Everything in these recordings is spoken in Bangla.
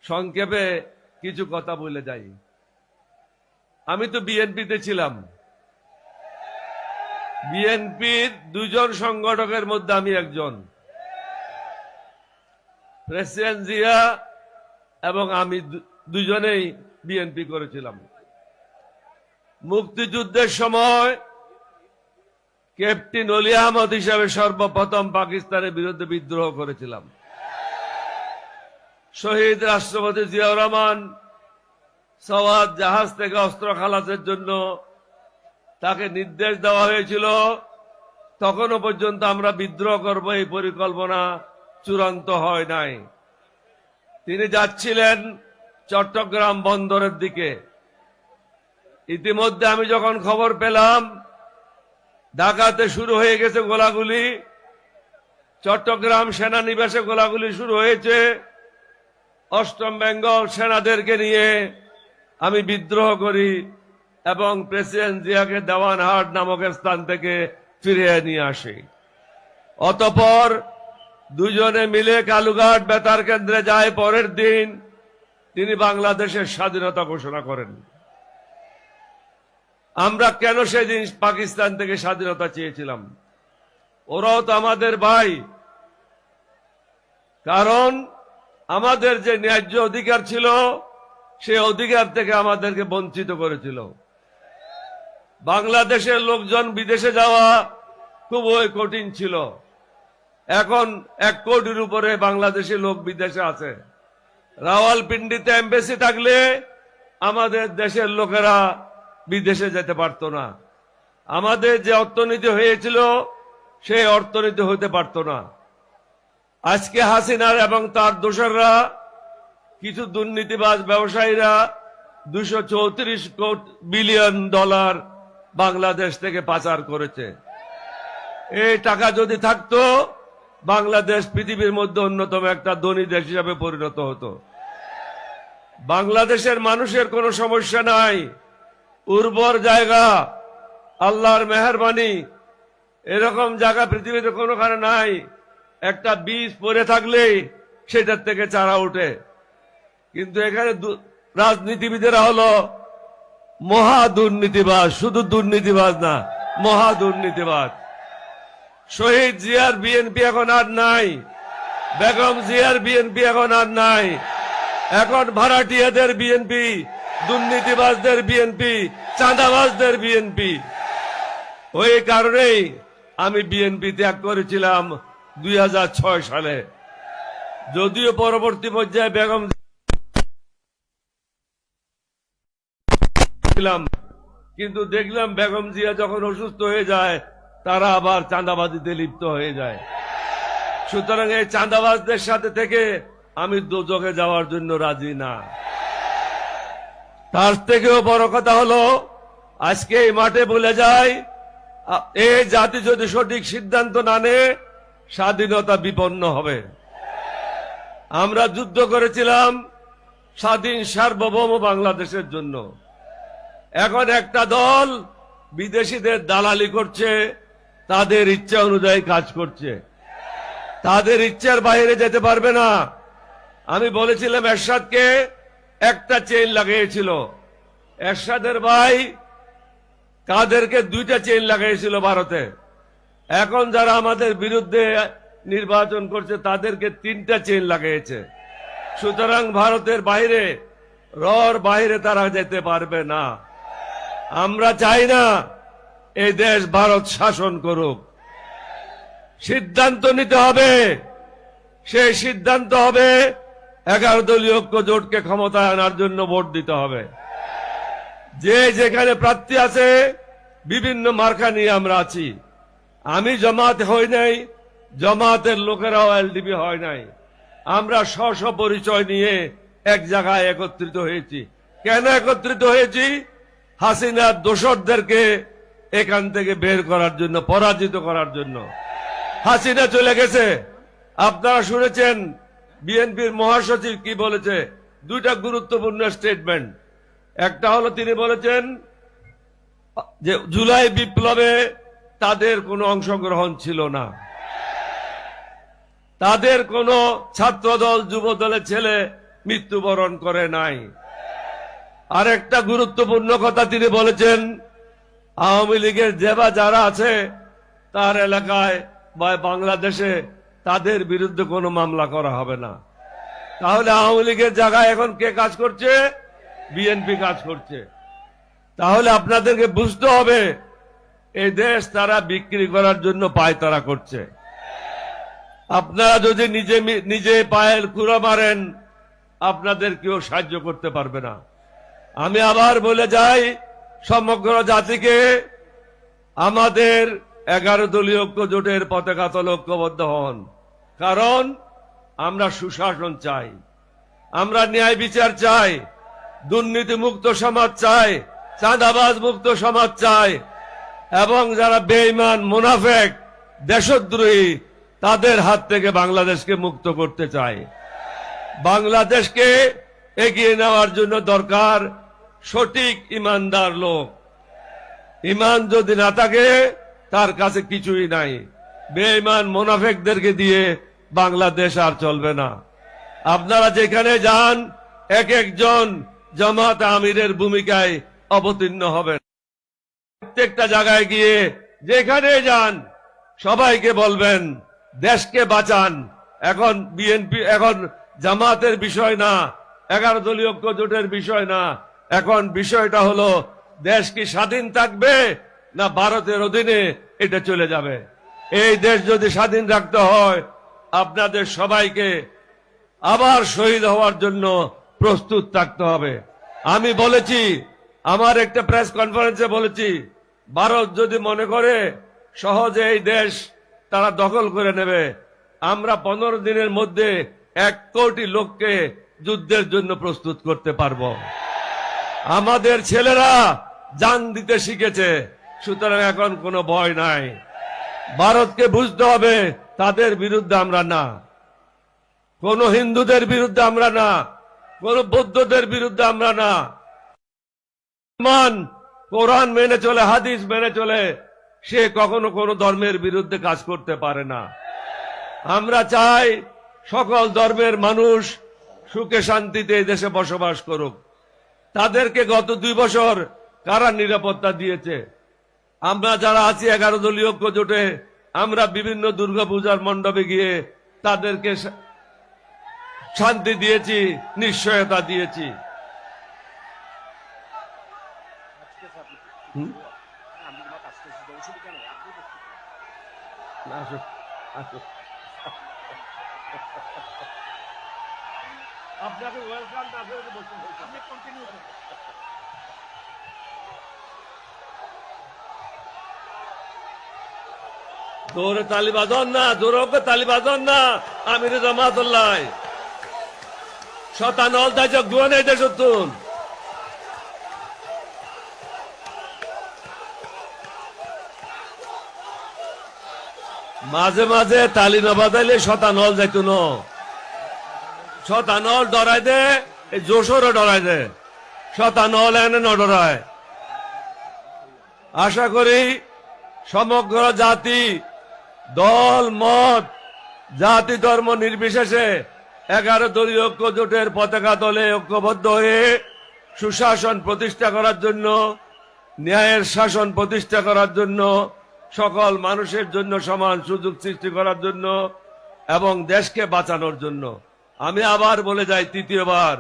সংক্ষেপে কিছু কথা বলে যাই। আমি তো বিএনপিতে ছিলাম। বিএনপির দুজন সংগঠকের মধ্যে আমি একজন। প্রেসিডেন্ট জিয়া এবং আমি দুজনেই বিএনপি করেছিলাম। মুক্তিযুদ্ধের সময় ক্যাপ্টেন অলি আহমদ হিসাবে সর্বপ্রথম পাকিস্তানের বিরুদ্ধে বিদ্রোহ করেছিলাম। শহীদ রাষ্ট্রপতি জিয়াউর রহমান সওয়াত জাহাজ থেকে অস্ত্র খালাসের জন্য তাকে নির্দেশ দেওয়া হয়েছিল। তখনও পর্যন্ত আমরা বিদ্রোহ করব এই পরিকল্পনা চূড়ান্ত হয় নাই। তিনি যাচ্ছিলেন চট্টগ্রাম বন্দরের দিকে। ইতিমধ্যে আমি যখন খবর পেলাম ঢাকাতে শুরু হয়ে গেছে গোলাগুলি, চট্টগ্রাম সেনানিবাসে গোলাগুলি শুরু হয়েছে, অষ্টম বেঙ্গল সেনাদেরকে নিয়ে আমি বিদ্রোহ করি এবং প্রেসিডেন্ট জিয়াকে দেওয়ানহাট নামক স্থান থেকে ফিরিয়ে নিয়ে আসি। অতঃপর দুজনে মিলে কালুঘাট বেতার কেন্দ্রে যায়। পরের দিন তিনি বাংলাদেশের স্বাধীনতা ঘোষণা করেন। আমরা কেন সেদিন পাকিস্তান থেকে স্বাধীনতা চেয়েছিলাম? ওরাও তো আমাদের ভাই। কারণ আমাদের যে ন্যায্য অধিকার ছিল সেই অধিকার থেকে আমাদেরকে বঞ্চিত করেছিল। বাংলাদেশের লোকজন বিদেশে যাওয়া খুবই কঠিন ছিল। এখন 1 কোটির উপরে বাংলাদেশি লোক বিদেশে আছে। রাওয়ালপিন্ডিতে এমবেসি থাকলে আমাদের দেশের লোকেরা বিদেশে যেতে পারত না। আমাদের যে অর্থনীতি হয়েছিল সেই অর্থনীতি হতে পারত না। আজকে হাসিনার এবং তার দোসররা, কিছু দুর্নীতিবাজ ব্যবসায়ীরা $234 বিলিয়ন বাংলাদেশ থেকে পাচার করেছে। এই টাকা যদি থাকতো বাংলাদেশ পৃথিবীর মধ্যে অন্যতম একটা ধনী দেশ হিসাবে পরিণত হতো। বাংলাদেশের মানুষের কোনো সমস্যা নাই, উর্বর জায়গা, আল্লাহর মেহেরবানি। এরকম জায়গা পৃথিবীতে কোনোখানে নাই। একটা বীজ পড়ে থাকলেই সেটার থেকে চারা ওঠে। কিন্তু এখানে রাজনীতিবিদেরা হলো মহা দুর্নীতিবাজ, শুধু দুর্নীতিবাজ না, মহা দুর্নীতিবাজ। শহীদ জিয়ার বিএনপি এখন আর নাই, বেগম জিয়ার বিএনপি এখন আর নাই। এখন ভাড়াটিয়াদের বিএনপি, দুর্নীতিবাজদের বিএনপি, চাঁদাবাজদের বিএনপি। ওই কারণেই আমি বিএনপি ত্যাগ করেছিলাম 2006 সালে। যদিও পরবর্তী পর্যায়ে বেগম ছিলাম, কিন্তু দেখলাম বেগম জিয়া যখন অসুস্থ হয়ে যায় তারা আবার চাঁদাবাজিতে লিপ্ত হয়ে যায়। সুতরাং এই চাঁদাবাজদের সাথে থেকে আমি দোজখে যাওয়ার জন্য রাজি না। তার থেকেও বড় কথা হলো আজকে এই মাঠে বলে যায়, এই জাতি যদি সঠিক সিদ্ধান্ত না নেয় স্বাধীনতা বিপন্ন হবে। আমরা যুদ্ধ করেছিলাম স্বাধীন সার্বভৌম বাংলাদেশের জন্য। এখন একটা দল বিদেশিদের দালালি করছে, তাদের ইচ্ছা অনুযায়ী কাজ করছে, তাদের ইচ্ছার বাইরে যেতে পারবে না। আমি বলেছিলাম এরশাদকে একটা চেইন লাগিয়েছিল, এরশাদের ভাই কাদেরকে 2টা চেইন লাগাইছিল ভারতে। এখন যারা আমাদের বিরুদ্ধে নির্বাচন করছে তাদেরকে 3টা চেইন লাগাইছে। সুতরাং ভারতের বাইরে, রর বাইরে তারা যেতে পারবে না। আমরা চাই না এই দেশ ভারত শাসন করুক। সিদ্ধান্ত নিতে হবে, সেই সিদ্ধান্ত হবে 11 দলীয় ঐক্য জোটকে ক্ষমতায় আনার জন্য ভোট দিতে হবে। যে যেখানে প্রার্থী আছে বিভিন্ন মার্কা নিয়ে আমরা আছি। আমি জামাত হই নাই, জামাতের লোকেরাও এলডিপি হয় নাই। আমরা স্ব পরিচয় নিয়ে এক জায়গায় একত্রিত হয়েছি। কেন একত্রিত হয়েছি? হাসিনার দোসরদেরকে এখান থেকে বের করার জন্য, পরাজিত করার জন্য। হাসিনা চলে গেছে, আপনারা শুনেছেন বিএনপির মহাসচিব কি বলেছে। 2টা গুরুত্বপূর্ণ স্টেটমেন্ট। একটা হলো তিনি বলেছেন যে জুলাই বিপ্লবে তাদের কোনো অংশগ্রহণ ছিল না, তাদের কোনো ছাত্রদল যুবদলের ছেলে মৃত্যুবরণ করে নাই। আরেকটা গুরুত্বপূর্ণ কথা তিনি বলেছেন, আওয়ামী লীগের যারা আছে তার এলাকায় বা বাংলাদেশে তাদের বিরুদ্ধে কোনো মামলা করা হবে না। তাহলে আওয়ামী লীগের জায়গায় এখন কে কাজ করছে? বিএনপি কাজ করছে। তাহলে আপনাদেরকে বুঝতে হবে এই দেশ তারা বিক্রি করার জন্য পায়তারা করছে। আপনারা যদি নিজে পায়ের কুড়া মারেন, আপনাদের কেউ সাহায্য করতে পারবে না। আমি আবার বলে যাই সমগ্র জাতিকে, আমাদের 11 দলীয় ঐক্য জোটের পতাকা তলে ঐক্যবদ্ধ হন। কারণ আমরা সুশাসন চাই, আমরা ন্যায় বিচার চাই, দুর্নীতি মুক্ত সমাজ চাই, চাঁদাবাজ মুক্ত সমাজ চাই, এবং যারা বেঈমান মুনাফেক দেশদ্রোহী তাদের হাত থেকে বাংলাদেশকে মুক্ত করতে চাই। বাংলাদেশকে এগিয়ে নেওয়ার জন্য দরকার সঠিক ইমানদার লোক। ইমান যদি না থাকে তার কাছে কিছুই নাই। বেঈমান মুনাফেকদেরকে দিয়ে বাংলাদেশ আর চলবে না। আপনারা যেখানে যান এক একজন জামাত আমিরের ভূমিকায় অবতীর্ণ হবেন। প্রত্যেকটা জায়গায় গিয়ে যেখানে যান সবাইকে বলবেন দেশকে বাঁচান। এখন বিএনপি, এখন জামাতের বিষয় না, 11 দলীয় ঐক্য জোটের বিষয় না, এখন বিষয়টা হলো দেশ কি স্বাধীন থাকবে না ভারতের অধীনে এটা চলে যাবে। এই দেশ যদি স্বাধীন রাখতে হয় আপনাদের সবাইকে আবার শহীদ হওয়ার জন্য প্রস্তুত থাকতে হবে। আমি বলেছি, আমার একটা প্রেস কনফারেন্সে বলেছি, ভারত যদি মনে করে সহজে এই দেশ তারা দখল করে নেবে, আমরা 15 দিনের মধ্যে 1 কোটি লোককে যুদ্ধের জন্য প্রস্তুত করতে পারবো। আমাদের ছেলেরা জান দিতে শিখেছে, সুতরাং এখন কোনো ভয় নাই। ভারতকে বুঝতে হবে তাদের বিরুদ্ধে আমরা না, কোন হিন্দুদের বিরুদ্ধে আমরা না, কোন বৌদ্ধদের বিরুদ্ধে আমরা না। কোরআন মেনে চলে, হাদিস মেনে চলে, সে কখনো কোনো ধর্মের বিরুদ্ধে কাজ করতে পারে না। আমরা চাই সকল ধর্মের মানুষ সুখে শান্তিতে এই দেশে বসবাস করুক। তাদেরকে গত 2 বছর কারা নিরাপত্তা দিয়েছে? আমরা যারা আছি 11 দলীয় ঐক্য জোটে, আমরা বিভিন্ন দুর্গাপূজার মণ্ডপে গিয়ে তাদেরকে শান্তি দিয়েছি, নিশ্চয়তা দিয়েছি। আপনাকে ওয়েলকাম। জোরে তালি বাজন না, জোরে তালি বাজন না। আমির জামাতুল্লাহ শতানল দায়িত্ব গুয়ানে দেশতুন মাঝে মাঝে তালি না বাজাইলে শতানল যাইত ন, শতানল ডরাই দে, এই জোশরে ডরাই দে, শতানল এনে ন ডরায়। আশা করি সমগ্র জাতি, দল মত, জাতি ধর্ম নির্বিশেষে 11 দলীয় ঐক্য জোটের পতাকা দলে ঐক্যবদ্ধ হয়ে সুশাসন প্রতিষ্ঠা করার জন্য, ন্যায়ের শাসন প্রতিষ্ঠা করার জন্য, সকল মানুষের জন্য সমান সুযোগ সৃষ্টি করার জন্য এবং দেশকে বাঁচানোর জন্য। আমি আবার বলে যাই, তৃতীয়বার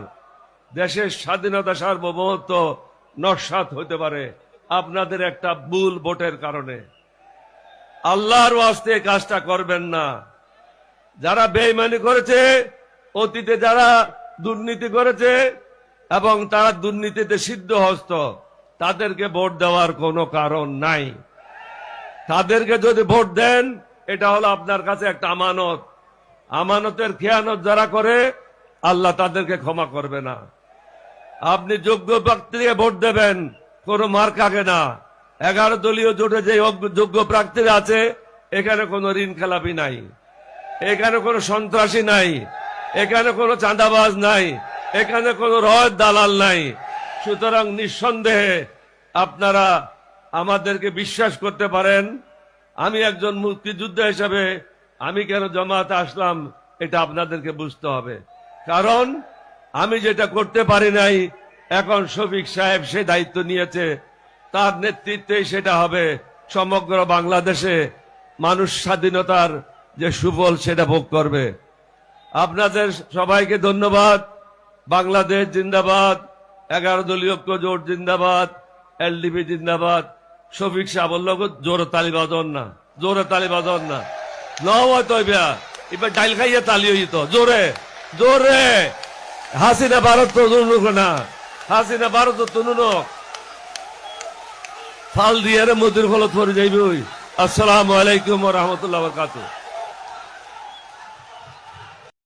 দেশের স্বাধীনতা সার্বভৌমত্ব নস্যাৎ হতে পারে আপনাদের একটা ভুল ভোটের কারণে। আল্লাহর ওয়াস্তে কাজটা করবেন না। যারা বেঈমানি করেছে, অতীতে যারা দুর্নীতি করেছে এবং তারা দুর্নীতিতে সিদ্ধহস্ত, তাদেরকে ভোট দেওয়ার কোনো কারণ নাই। তাদেরকে যদি ভোট দেন, এটা হলো আপনার কাছে একটা আমানত। আমানতের খেয়ানত যারা করে আল্লাহ তাদেরকে ক্ষমা করবে না। আপনি যোগ্য ব্যক্তিকে ভোট দেবেন, কোন মার্কাকে না। 11 দলীয় জোটে যে যোগ্য প্রার্থীরা আছে, এখানে কোনো ঋণ খেলাপি নাই, এখানে কোনো সন্ত্রাসী নাই, এখানে কোনো চাঁদাবাজ নাই, এখানে কোনো রয়ের দালাল নাই। সুতরাং নিঃসন্দেহে আপনারা আমাদেরকে বিশ্বাস করতে পারেন। আমি একজন মুক্তিযোদ্ধা হিসেবে আমি কেন জামাতে আসলাম এটা আপনাদেরকে বুঝতে হবে। কারণ আমি যেটা করতে পারি নাই, এখন শফিক সাহেব সে দায়িত্ব নিয়েছে, তার নেতৃত্বে সেটা হবে। সমগ্র বাংলাদেশে মানুষ স্বাধীনতার যে সুফল সেটা ভোগ করবে। আপনাদের সবাইকে ধন্যবাদ। বাংলাদেশ জিন্দাবাদ, 11 দলীয় ঐক্য জোট জিন্দাবাদ, এলডিপি জিন্দাবাদ। শফিক সাহেব বলল জোরে তালি বাজন না, জোরে তালি বাজন না, নয় তো এবার ডাইল খাইয়ে তালি হইত জোরে জোরে। হাসিনা ভারত তো তুনুক না, হাসিনা ভারত তুনুক ফাল দিয়ে মোদির ফলত পরে যাইবে। আসসালামু আলাইকুম ওয়া রাহমাতুল্লাহি ওয়া বারাকাতুহু।